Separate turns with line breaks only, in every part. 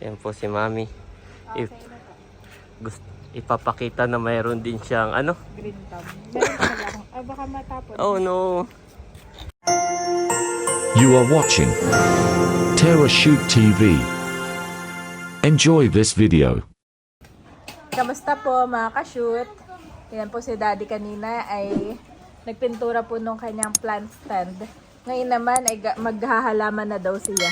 Ayan po si Mami.
Okay
If,
na to.
ipapakita na mayroon din siyang ano.
Green thumb. Meron talaga akong, baka matapon.
Oh no.
You are watching Terra Shoot TV. Enjoy this video.
Kamusta po mga ka-shoot? Yan po si Daddy kanina ay nagpintura po nung kanyang plant stand. Ngayon naman ay maghahalaman na daw siya.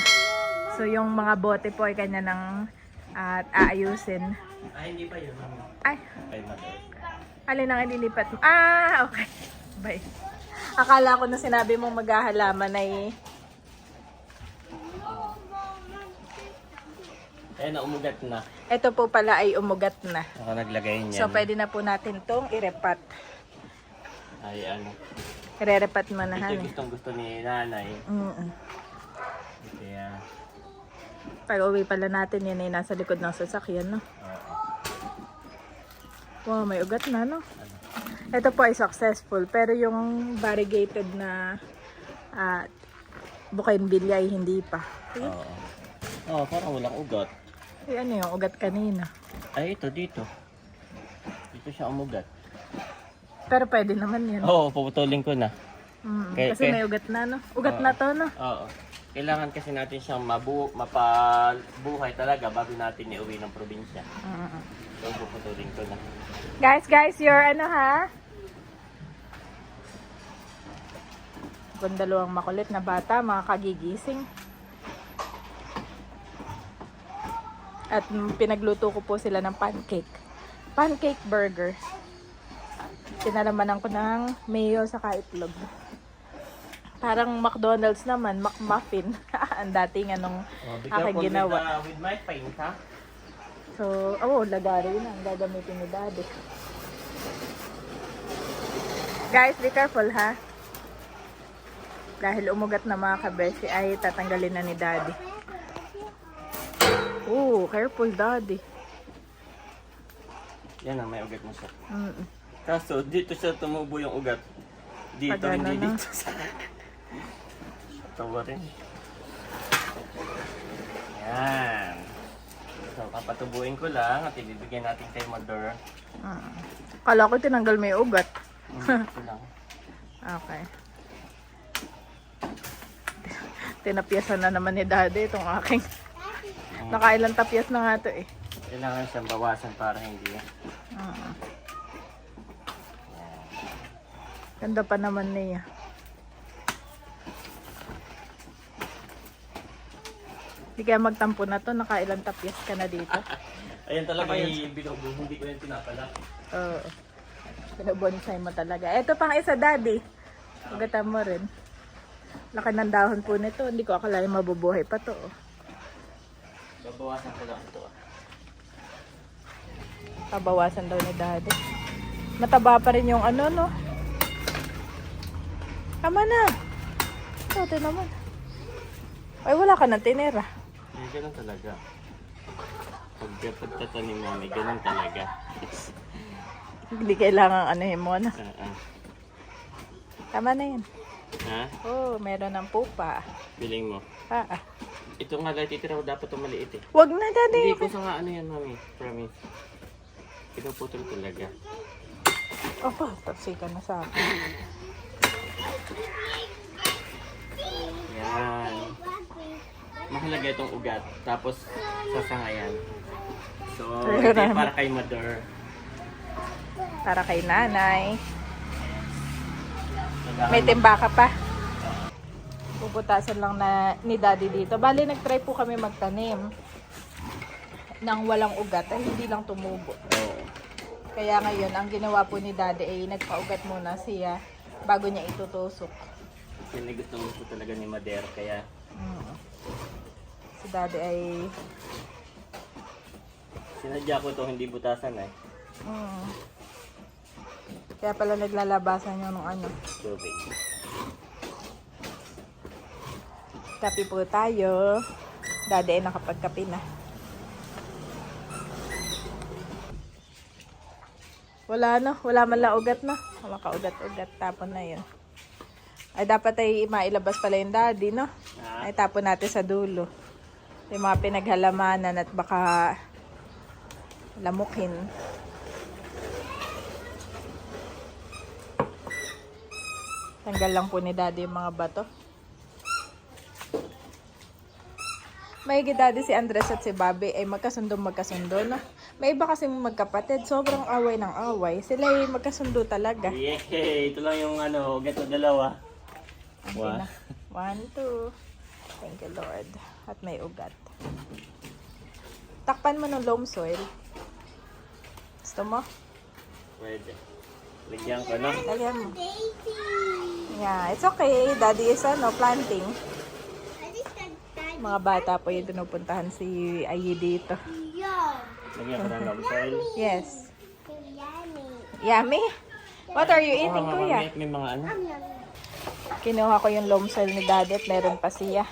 So yung mga bote po ay kanya nang aayusin.
Ay, hindi pa yun, Mami.
Ay,
Kay Mother.
alin ang ililipat mo? Ah, okay. Bye. Akala ko na sinabi mong maghahalaman ay...
Ayan na, umugat na.
Ito po pala ay umugat na.
Ako naglagay niyan.
So pwede na po natin tong irepat.
Ay, ano.
Ire-repat mo na
Ito
han.
gustong gusto ni nanay. Kaya,
Pag uwi pala natin yan ay nasa likod ng sasakyan, no? Wow, may ugat na, no? Ito po ay successful. Pero yung variegated na bougainvillea ay hindi pa.
oo. Oo, parang walang ugat.
Ay, ano yung ugat kanina?
Ay, ito dito. Dito siya umugat.
Pero pwede naman yan.
Oo, puputulin ko na.
Kasi may ugat na, no? Ugat na to, no?
Oo. Kailangan kasi natin siyang mapabuhay talaga bago natin iuwi ng probinsya. So, puputulin ko na.
Guys, you're ano ha? Kung dalawang makulit na bata, mga kagigising. At pinagluto ko po sila ng pancake. Pancake burger. Pinalamanan ko ng mayo sa itlog. Parang McDonald's naman, McMuffin. Ang dating anong aking ginawa.
With my paint, ha?
So, lagari na ang gagamitin ni Daddy. Guys, be careful ha. Dahil umugat na mga kabeshi ay tatanggalin na ni Daddy. Careful Daddy.
Yan na, may ugat mo siya. Kaso, dito siya tumubo yung ugat. Dito,
Pag ano
hindi
na.
dito sa... Tawa rin. Yan. So, papatubuin ko lang at ibibigyan natin kay Mother.
Kala ko tinanggal may ugat.
Ito lang.
Okay. Tinapyasan na naman ni Daddy itong aking. Nakailang tapyas na nga to eh.
Kailangan siyang bawasan para hindi.
Ganda pa naman niya. Hindi kaya magtampo na to, nakailang tapyas ka na dito.
Ayan talaga yung bilog, hindi ko yung pinapala.
Oo. Pinabonsai mo talaga. Ito pang isa, Daddy. Ugatan mo rin. Laki ng dahon po nito. Hindi ko akalain mabubuhay pa to.
Babawasan ko lang ito.
Pabawasan daw ni Daddy. Mataba pa rin yung ano, no? Tama na. Ito naman. Ay, wala ka ng tinira.
Hindi, ganun talaga. Pagtatanim namin, ganun talaga.
Hindi kailangan anuhin mo na. Tama na yan.
Ha?
Meron ng pupa.
Biling mo. Ito nga lang titira ko, dapat itong maliit eh.
Wag na, Daddy.
Hindi ko sa nga ano yan, Mami. Promise. Pinuputol talaga.
Tapsi ka na sa akin.
Yan. Mahalaga itong ugat. Tapos sasangayan. So,
Ayun
hindi
na.
para kay Mother.
Para kay nanay. May timba ka pa. Puputasan lang na ni Daddy dito. Bali, nag-try po kami magtanim ng walang ugat ay hindi lang tumubo.
Oo.
Kaya ngayon, ang ginawa po ni Daddy ay nagpaugat muna siya bago niya itutusok.
Yan ay gusto talaga ni Mother. Kaya,
Si Daddy ay...
sinadya ko ito, hindi butasan eh.
Kaya pala naglalabasan yung ano.
Tubig.
Kape po tayo. Daddy ay nakapagkape na. Wala no, wala man lang ugat no. Wala ka ugat-ugat, tapon na yun. Ay dapat ay mailabas pala yung Daddy no. Ay tapon natin sa dulo. Yung mga pinaghalamanan at baka lamukin. Tanggal lang po ni Daddy yung mga bato. Maigi Daddy si Andres at si Bobby ay magkasundo, no? May iba kasi magkapatid, sobrang away ng away. Sila ay magkasundo talaga.
Yay! Ito lang yung ano, gato dalawa.
Okay na. 1, 2. Thank you Lord. At may ugat. Takpan mo ng loam soil. Gusto mo?
Pwede. Lagyan ko na.
Lagyan mo. Yeah, it's okay. Daddy is planting. Mga bata po yung pinupuntahan si Ayi dito.
Lagyan ko ng love soil.
Yes. Yummy? What are you eating, kuya?
May mga ano.
Kinuha ko yung loam soil ni Daddy at meron pa siya.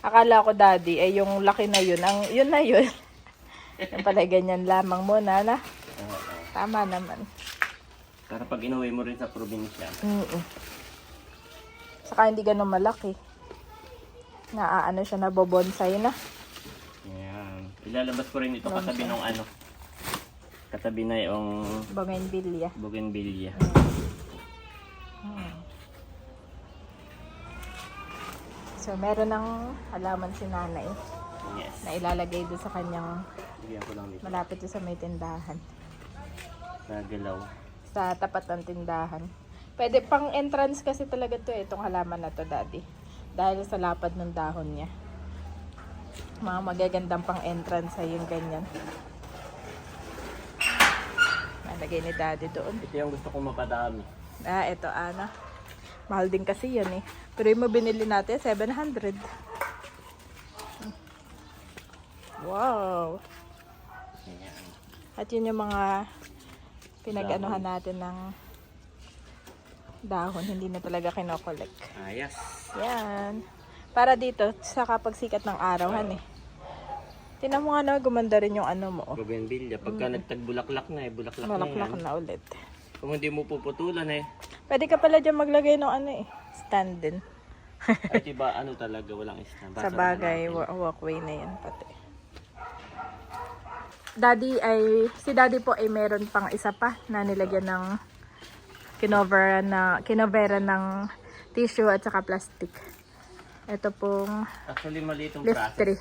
Akala ko Daddy ay yung laki na yun. Yun na yun. Yung pala ganyan lamang muna na. Tama naman.
Para pag inuwi mo rin sa probinsya.
Saka hindi ganun malaki. Naaano siya, nabobonsay na.
Ayan. Ilalabas ko rin ito katabi ng ano. Katabi na yung
Bougainvillea.
bougainvillea.
So, meron ng halaman si nanay
Yes.
na ilalagay doon sa kanyang
Lagyan ko lang dito.
malapit doon sa may tindahan.
Nagalaw.
Sa tapat ng tindahan. Pwede pang entrance kasi talaga to itong halaman na to, Daddy. Dahil sa lapad ng dahon niya. Mga magagandang pang entrance ay yung ganyan. Nalagay ni Daddy doon.
Ito yung gusto kong mapadami.
Ito, Ana. Mahal din kasi yun eh. Pero yung binili natin, 700. Wow!
Ayan.
At yun yung mga pinag-anuhan natin ng dahon. Hindi na talaga kinokolek.
Ayas.
Yan. Para dito, sa kapag sikat ng araw, han eh. Tinan mo nga na, gumanda rin yung ano mo. Oh.
Bougainvillea. Pagka nagtagbulaklak na bulaklak na
Malaklak
yan.
na ulit.
Kung hindi mo puputulan
Pwede ka pala dyan maglagay ng ano eh. Stand din.
Ay, diba ano talaga, walang stand.
Sa bagay, walkway na yan pati. Si Daddy po ay meron pang isa pa na nilagyan ng kinovera ng tissue at saka plastic. Ito pong
Actually, mali itong
lift
process.
tray.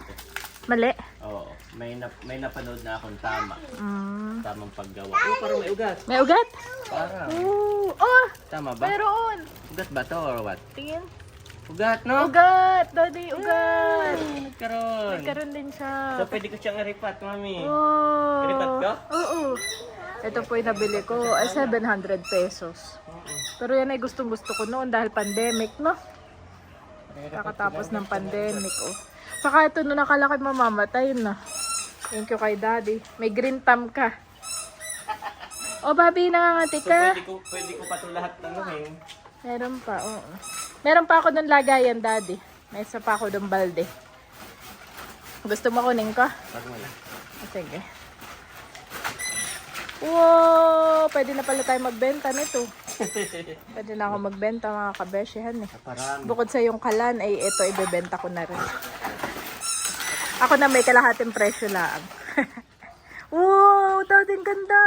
Mali?
Oo. May napanood na akong tama.
Mm.
Tamang paggawa. Oh, parang may ugat.
May ugat?
Parang.
Ooh. Oh!
Tama ba?
Meron!
Ugat ba to or what?
Tingin.
Ugat, no?
Ugat! Daddy, ugat!
Ay, nagkaroon.
Nagkaroon din siya.
So, pwede ko siyang iripat, mami.
Oh!
Iripat ka?
Oo. Ito po yung nabili ko ay 700 pesos. Pero yan ay gustong-gusto ko noon dahil pandemic, no? Kakatapos ng pandemic, oh. Saka ito, nung nakalaki mamamatay na. Thank you kay Daddy. May green thumb ka. Oh, Bobby, nangangati
So,
ka.
pwede ko pa ito lahat anuhin.
Meron pa, oo. Meron pa ako doon lagayan, Daddy. May isa pa ako doon balde. Gusto mo kunin ko?
Wag mo na.
Sige. Wow! Pwede na pala tayo magbenta nito. Pwede na ako magbenta, mga kabeshihan eh.
Parang.
Bukod sa yung kalan, ay ito ibebenta ko na rin. Ako na may kalahating presyo lang. Wow! Daddy, ganda!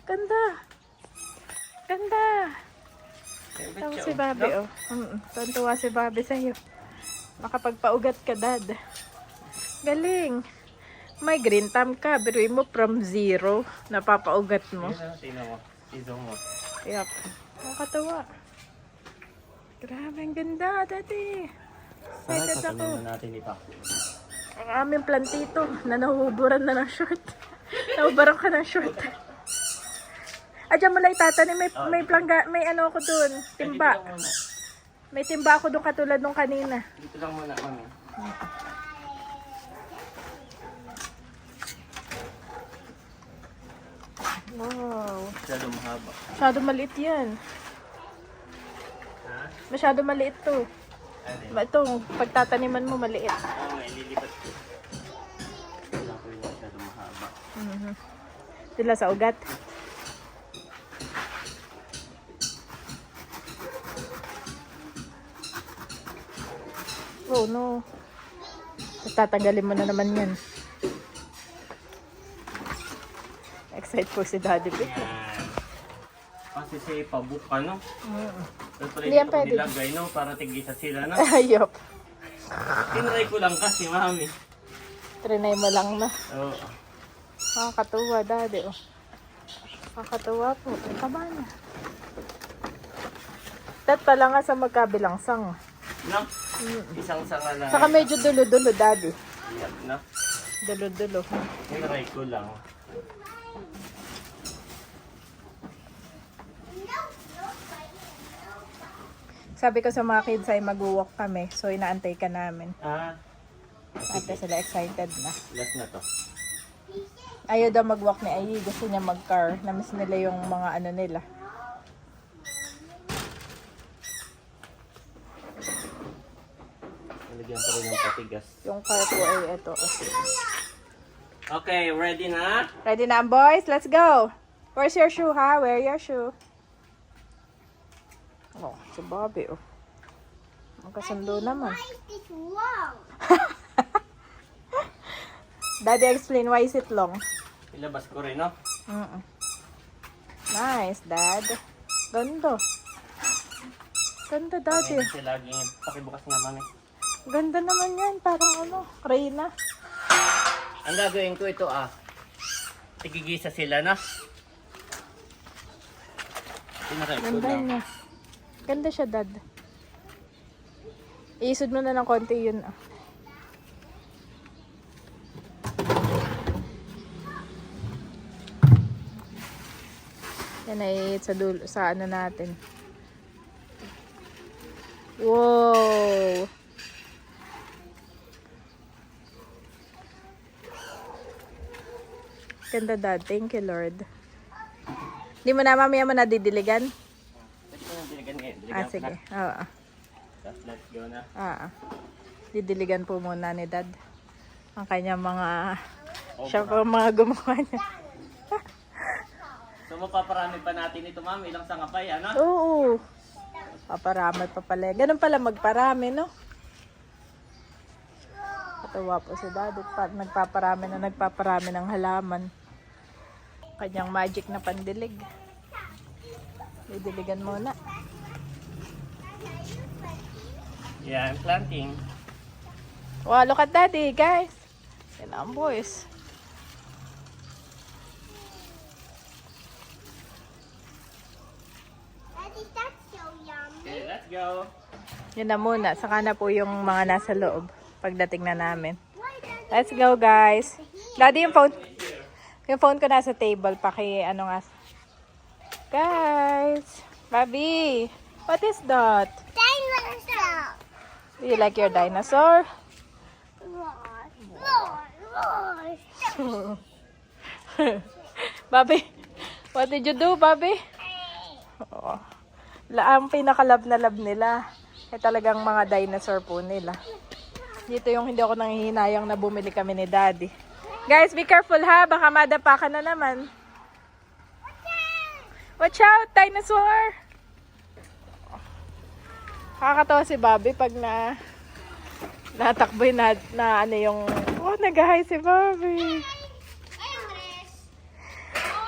Ganda! Ganda! Tapos si Bobby, oh. Tuntua si Bobby sa'yo. Makapagpaugat ka, Dad. Galing! May green thumb ka. Biruin mo from 0. Napapaugat mo.
Tingnan mo. Isong mo.
Yup. Nakakatawa. Grabe, ang ganda, Daddy. Excited ako.
Patayin na natin ito.
Ang aming plantito na nahuhuburan na ng short. Nahubaran ka ng short. Diyan mo lang itatanim. May plangga, may ano ako dun. Timba. May timba ako dun katulad nung kanina.
Dito lang muna, mami.
Wow.
Masyado mahaba.
Masyado maliit yan.
Ha?
Masyado maliit to.
Ano?
Itong pagtataniman mo maliit.
Oo, nga, ililipat ko. Wala ko yung masyado mahaba.
Sila sa ugat. Oh no. Tatanggalin mo na naman yan. Excited po si Daddy Vic.
Yan. Kasi si pabuk ka, no? Tapos pala
Hindi yan
dito ko
pwede.
nilagay, no? Para tigisa sila, no?
Ayop.
Tinry ko lang kasi, mami.
Trinay mo lang na.
Oo.
Nakakatuwa, Daddy. Oh. Nakakatuwa po. Ang taba na. Tat pala nga sa magkabilang sang.
No? Isang sanga lang.
Saka medyo dulo-dulo, Daddy.
Yan, no?
Dulo-dulo.
Tinry ko lang.
Sabi ko sa mga kids ay mag-walk kami. So, inaantay ka namin.
Ah,
Ate sila excited na.
last na to.
Ayaw daw mag-walk ni Ayi. Gusto niya mag-car. Namiss nila yung mga ano nila.
Nalagyan ko rin ng patigas.
Yung car ko ay ito.
Okay, ready na?
Ready na, boys? Let's go! Where's your shoe, ha? Wear your shoe. Oh, si Bobby, oh. Magkasundo naman.
Why is this long?
Daddy, explain why is it long?
Ilabas ko rin, no?
Nice, Dad. Ganda. Ganda, Daddy.
Kasi laging pakibukas nga, mami.
Ganda naman yan. Parang ano, Reyna.
Ang gagawin ko ito, tigigisa sila, no? Tinry ko
Ganda
lang.
niya. Ganda siya, Dad. Iisod mo na ng konti yun, Yan ay sa dulo, sa ano natin. Wow! Ganda, Dad. Thank you, Lord. Hindi mo na mamaya mo nadidiligan?
Pwede ko nang diligan ngayon. Diligan
Ah,
ko
sige.
na.
Oo.
Let's go na.
Didiligan po muna ni Dad. Ang kanyang mga...
Oh,
Siya po ang mga gumawa niya.
So, mapaparami pa natin ito, mami. Ilang sangapay, ano?
Oo. Paparami pa pala. Ganun pala magparami, no? Katawa po si Daddy. Nagpaparami ng halaman. Kanyang magic na pandilig. Didiligan muna.
Yeah, I'm planting.
Wow, look at Daddy, guys. Yan ang boys.
Daddy, that's so yummy.
Okay, let's go.
Yun na muna. Saka na po yung mga nasa loob. Pagdating na namin.
Why does
Let's go, guys. Daddy, yung phone. Yung phone ko nasa table. Ano nga. Guys. Bobby. What is that?
dinosaur?
Do you like your dinosaur?
Roar, roar, roar.
Bobby. What did you do, Bobby? Oh. Ang pinakalab na lab nila. Ay talagang mga dinosaur po nila. Dito yung hindi ako nanghihinayang na bumili kami ni Daddy. Guys, be careful ha. Baka madapa ka na naman. Watch out, dinosaur! Nakakatawa si Bobby pag natakbo na ano yung... Oh, nag-hi si Bobby.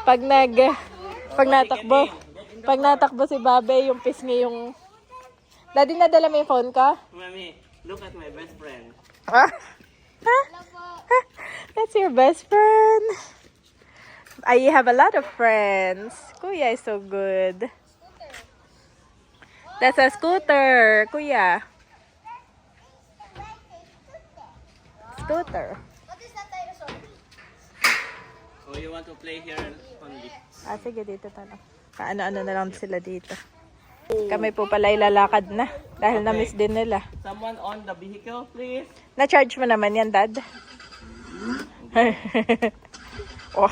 Pag natakbo si Bobby, yung pisngi yung... Daddy, nadala mo yung phone ko?
Mami, look at my best friend.
Ah? That's your best friend. I have a lot of friends. Kuya is so good. That's a scooter, Kuya. Scooter.
What is that dinosaur?
Oh, you want to play here only?
Ah, sige, dito tayo. Ano-ano na lang sila dito. Kami po pala ilalakad na. Dahil na-miss din nila.
Someone on the vehicle, please.
Na-charge mo naman yan, Dad. Oh.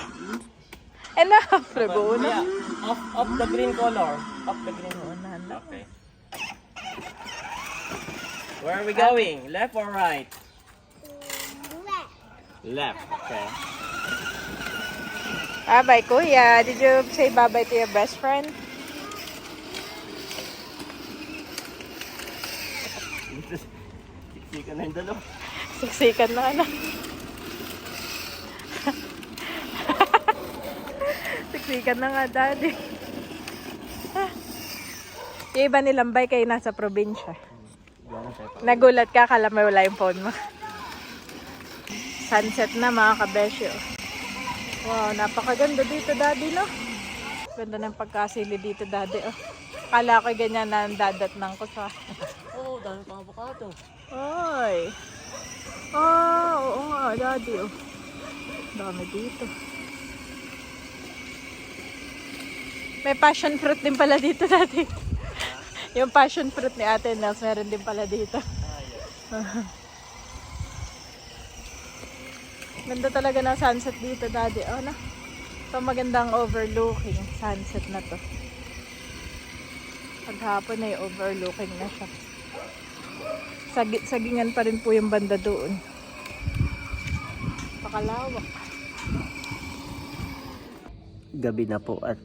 Enough. Nag-uuna.
Yeah, off the green color. Off the green color. Okay. Where are we going? Left or right?
Left.
Left. Okay.
Bye-bye, Kuya. Did you say bye-bye to your best friend?
Sika na yung dalawa.
Siksikan na ano. Siksikan na nga, Daddy. Yung iba nilambay kayo nasa probinsya. Nagulat ka, kala may wala yung phone mo. Sunset na mga kabesyo. Wow, napakaganda dito, Daddy, no? Ganda ng pagkasili dito, Daddy, oh. Kala ko ganyan na dadatnang ko sa...
Oo, dami pang avocado.
Ay. Ah, oo nga, Daddy, oh. Dami dito. May passion fruit din pala dito, Daddy. Yung passion fruit ni Ate Nels, meron din pala dito. Ganda talaga ng sunset dito, Daddy. Oh, na. Ito magandang overlooking sunset na to. Paghapon ay overlooking na siya. Sagingan pa rin po yung banda doon. Pakalawak.
Gabi na po at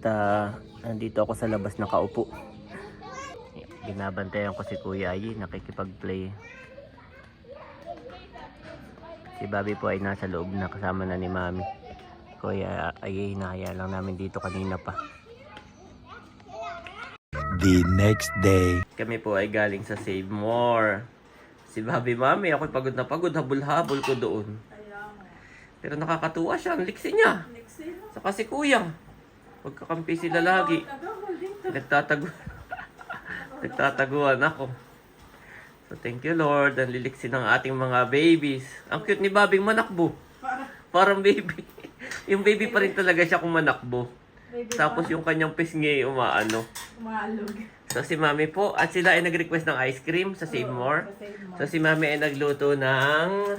nandito ako sa labas nakaupo. Binabantayan ko si Kuya Ayi, nakikipag-play. Si Bobby po ay nasa loob na kasama na ni Mami. Kuya Ayi, hinahaya lang namin dito kanina pa.
The next day.
Kami po ay galing sa Save More. Si Bobby, Mami, ako'y pagod na pagod, habol-habol ko doon. Pero nakakatuwa siya, ang liksi niya. Saka si Kuya. Pagkakampi sila lagi. Nagtataguan ako. So thank you Lord, ang liliksi ng ating mga babies. Ang cute ni Bobby manakbo. Parang baby. Yung baby pa rin talaga siya kung manakbo. Tapos yung kanyang pisngi umaano.
Umaalog.
So si Mami po, at sila ay nag-request ng ice cream sa Save More. So si Mami ay nagluto ng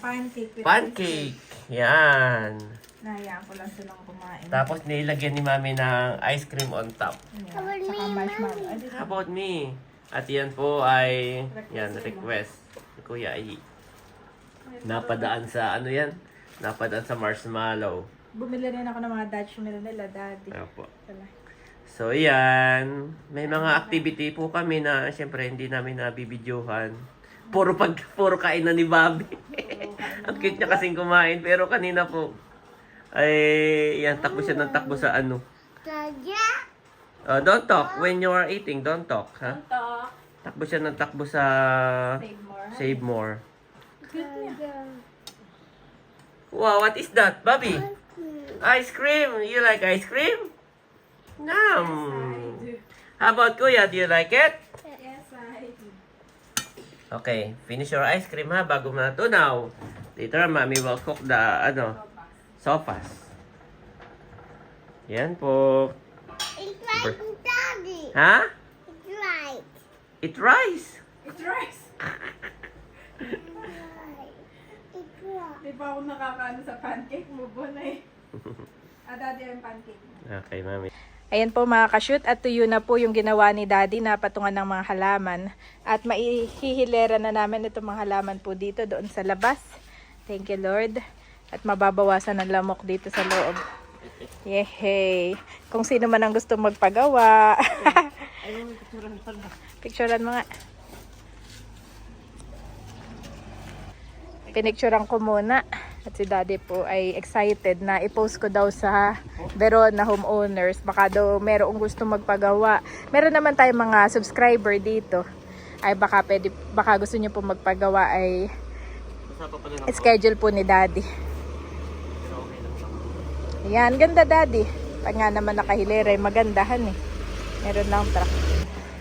pancake.
Pancake. Yan.
Nahayaan ko lang silang kumain.
Tapos nilagyan ni Mami ng ice cream on top.
Saka marshmallow. Ay,
How about me? At yan po ay yan request ni Kuya Ayi. Napadaan sa ano yan? Napadaan sa marshmallow.
bumili rin ako ng mga Dutch meal nila, Daddy.
Opo.
Wala.
So yan, may mga activity po kami na syempre hindi namin nabibidyohan. Puro kain na ni Bobby. Ang cute niya kasing kumain, pero kanina po ay yan, takbo siya ng takbo sa ano. Don't talk when you are eating, don't talk, ha?
Talk.
Takbo siya ng takbo sa
Save more.
Save More.
Cute niya.
Wow, what is that, Bobby? Ice cream. You like ice cream? Nom. How about Kuya? Do you like it?
Yes, I do.
Okay, finish your ice cream ha bago matunaw. Later, Mommy will cook the sopas. Yan po.
It's like Daddy.
Ha?
It's right.
Eat rice.
It's rice.
It's right.
Di pa ako nakakaano sa pancake mo, Bonay. Daddy, yung pancake.
Okay, Mommy.
Ayan po mga ka-shoot, at tuyo na po yung ginawa ni Daddy na patungan ng mga halaman. At maihihilera na namin itong mga halaman po dito doon sa labas. Thank you Lord. At mababawasan ang lamok dito sa loob. Yehey! Kung sino man ang gusto magpagawa. Picturean mo nga. Pinicturean ko muna. At si Daddy po ay excited na i-post ko daw sa Verona homeowners. Baka daw merong gusto magpagawa. Meron naman tayong mga subscriber dito. Ay baka gusto niyo po magpagawa ay schedule po ni Daddy. Yan, ganda Daddy. Pag nga naman nakahilera ay magandahan eh. Meron lang truck.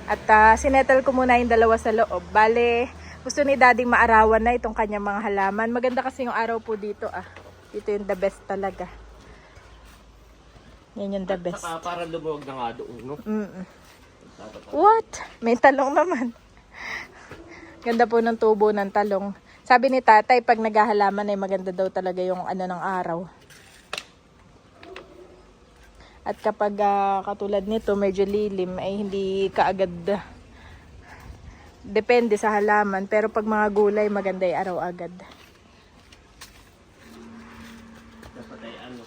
At sinettle ko muna yung dalawa sa loob. Bale, gusto ni Daddy maarawan na itong kanyang mga halaman. Maganda kasi yung araw po dito ah. Dito yung the best talaga. Yan yung the best.
Saka para lumuwag na nga doon, no?
What? May talong naman. Ganda po ng tubo ng talong. Sabi ni Tatay, pag naghahalaman ay maganda daw talaga yung ano ng araw. At kapag katulad nito, medyo lilim, ay hindi kaagad. Depende sa halaman. Pero pag mga gulay, maganda yung araw agad.
Dapat ay ano.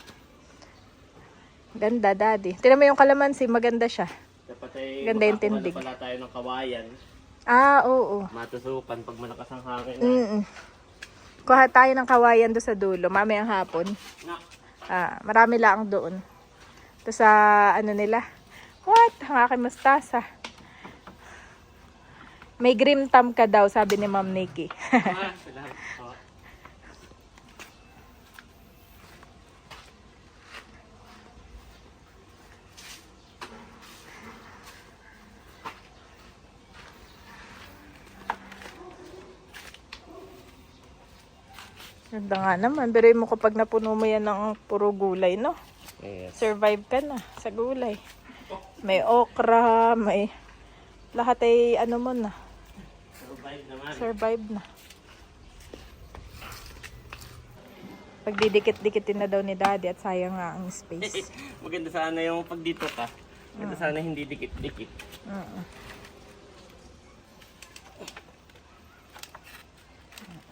Ganda, Daddy. Tignan mo yung kalamansi, maganda siya.
Dapat ay
Ganda yung tindig.
pala tayo ng kawayan.
Ah, oo.
Matusukan pag malakas ang hangin.
Kuha tayo ng kawayan doon sa dulo, mamayang hapon.
Nak.
Marami lang doon. Ito sa ano nila. What? Ang aking mustasa. May grim thumb ka daw, sabi ni Ma'am Nikki.
Salamat po.
Ganda nga naman. Pero mo kapag napuno mo yan ng puro gulay, no?
Yes.
Survive ka na sa gulay. May okra, may... Lahat ay ano mo na.
Survive naman.
Survive na. Pagdidikit-dikitin na daw ni Daddy at sayang nga ang space.
Maganda sana yung pag dito ka. Maganda sana hindi dikit-dikit.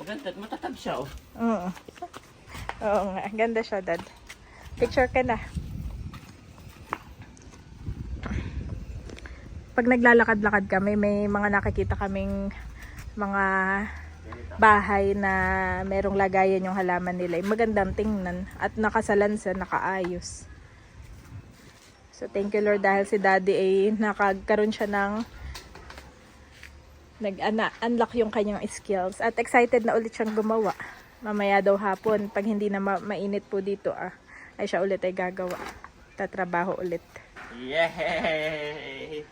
Maganda, matatag siya oh.
Oo nga, ganda siya, Dad. Picture ka na. Pag naglalakad-lakad kami, may mga nakikita kaming mga bahay na merong lagayan yung halaman nila. Magandang tingnan at nakasalansa, nakaayos. So thank you Lord dahil si Daddy ay nakagkaroon siya ng nag-unlock yung kanyang skills at excited na ulit siyang gumawa. Mamaya daw hapon, pag hindi na mainit po dito ay siya ulit ay gagawa. Tatrabaho ulit.
Yay!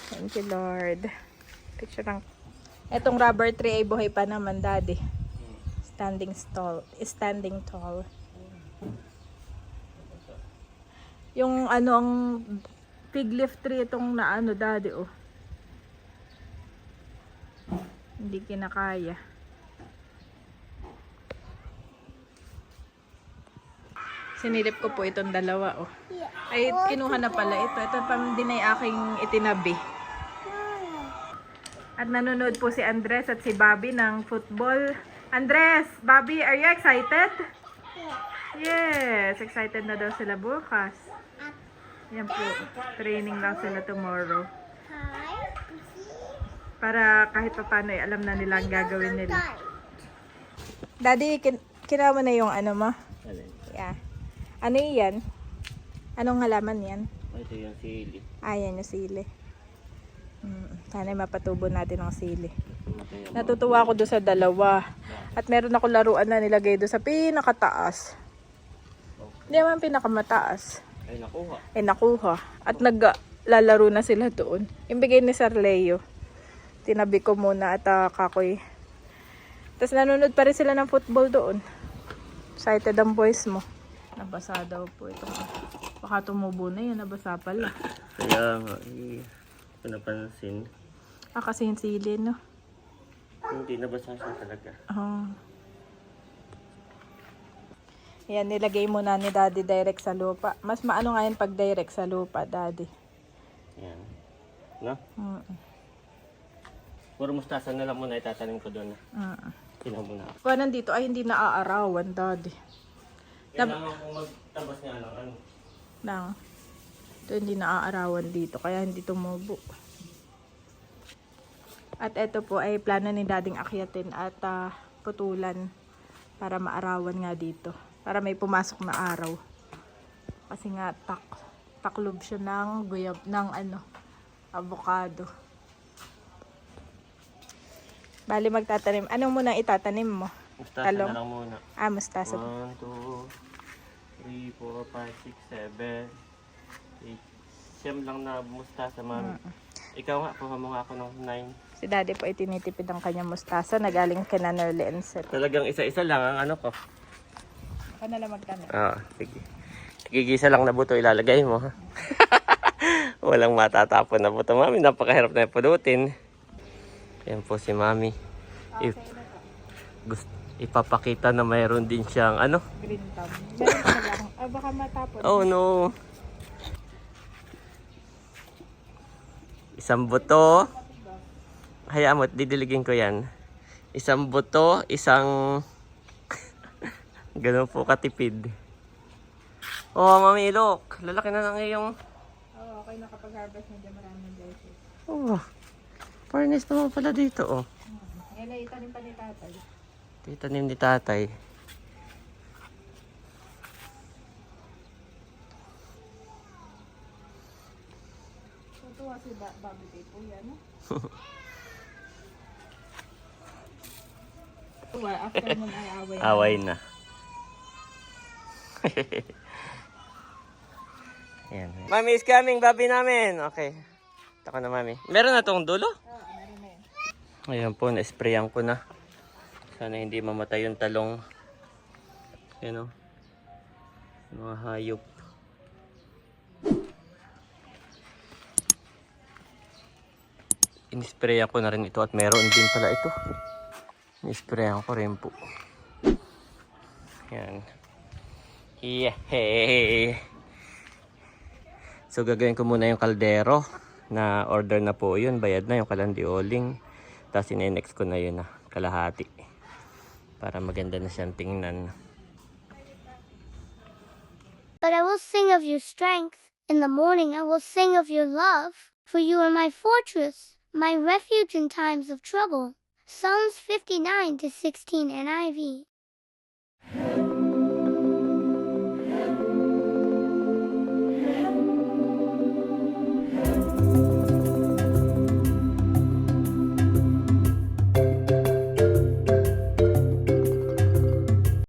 Thank you, Lord. Picture lang. Etong rubber tree ay buhay pa naman, Daddy. Standing tall. Yung ano, ang fig leaf tree itong na ano, Daddy, oh. Hindi kinakaya. Sinilip ko po itong dalawa, oh. Ay, kinuha na pala ito. Ito pa din ay aking itinabi. At nanonood po si Andres at si Bobby ng football. Andres, Bobby, are you excited? Yes, excited na daw sila bukas. Yan po, training lang sila tomorrow. Para kahit pa paano ay alam na nila ang gagawin nila. Daddy, kinawa na yung ano mo? Yeah. Ano yan? Anong halaman yan?
Ito yung sili.
Ayan yung sili. Sana mapatubo natin ang sili. Natutuwa ako doon sa dalawa. At meron ako laruan na nilagay doon sa pinakataas. Hindi naman pinakamataas.
Ay, nakuha.
Nakuha. At naglalaro na sila doon. Yung bigay ni Sir Leo. Tinabi ko muna at kakoy. Tapos nanonood pa rin sila ng football doon. Excited ang boys mo. Nabasa daw po ito. Baka tumubo na yan. Nabasa pala.
Kaya nga, pinapansin.
Kasi yung sili, no?
Hindi, nabasa siya talaga.
Yan, nilagay muna ni Daddy direct sa lupa. Mas maano nga yan pag direct sa lupa, Daddy.
Yan. No? Puro mustasa na lang muna itatanim ko doon. Tingnan mo na.
Kung nandito ay hindi naaarawan, Daddy.
Kailangan kong magtabas niya ng ano.
Ito hindi naaarawan dito, kaya hindi tumubo. At ito po ay plano ni Dading akyatin at putulan para maarawan nga dito. Para may pumasok na araw. Kasi nga taklob siya ng avocado. Bali magtatanim. Anong muna itatanim mo?
Mustasa
Talong?
na lang muna.
Mustasa.
1, 2, 3, 4, 5, 6, 7, 8. Siyam lang na mustasa, mami. Ikaw nga, kuha mo nga ako ng 9.
Si Daddy po ay tinitipid ang kanyang mustasa na galing kina Nerly and Seth.
Talagang isa-isa lang ang ano ko.
Ako na lang magtanim.
Sige. Tigigisa lang na buto ilalagay mo, ha? Walang matatapon na buto, mami. Napakahirap na pulutin. Yan po si mami. Ipapakita na mayroon din siyang ano?
Green thumb. Meron pa lang. Baka matapon.
Oh no. Isang buto. Hayaan mo, didiligin ko yan. Isang buto, isang... Ganun po katipid. Oh, mami, look. Lalaki na lang yung...
Okay na kapag harvest na dyan maraming beses.
Oh, fairness naman pala dito, oh.
Yan ay itanim pa ni tatay.
Titanim ni tatay.
Tutuwa si Bobby Day po yan. Tuwa, after nun ay away.
Away na. Ayan. Mami is coming, babi namin. Okay. Tako na, mami. Meron na tong dulo?
Oo, meron na yun.
Ayan po, na-sprayan ko na. Sana hindi mamatay yung talong. Ayan o. Mga hayop. In-sprayan ko na rin ito at meron din pala ito. In-sprayan ko rin po. Ayan. Yehey! So gagawin ko muna yung kaldero. Na order na po yun. Bayad na yung kalandioling. Tapos ine-next ko na yun na kalahati. Para maganda na siyang tingnan.
But I will sing of your strength. In the morning I will sing of your love. For you are my fortress, my refuge in times of trouble. Psalms 59 to 16 NIV.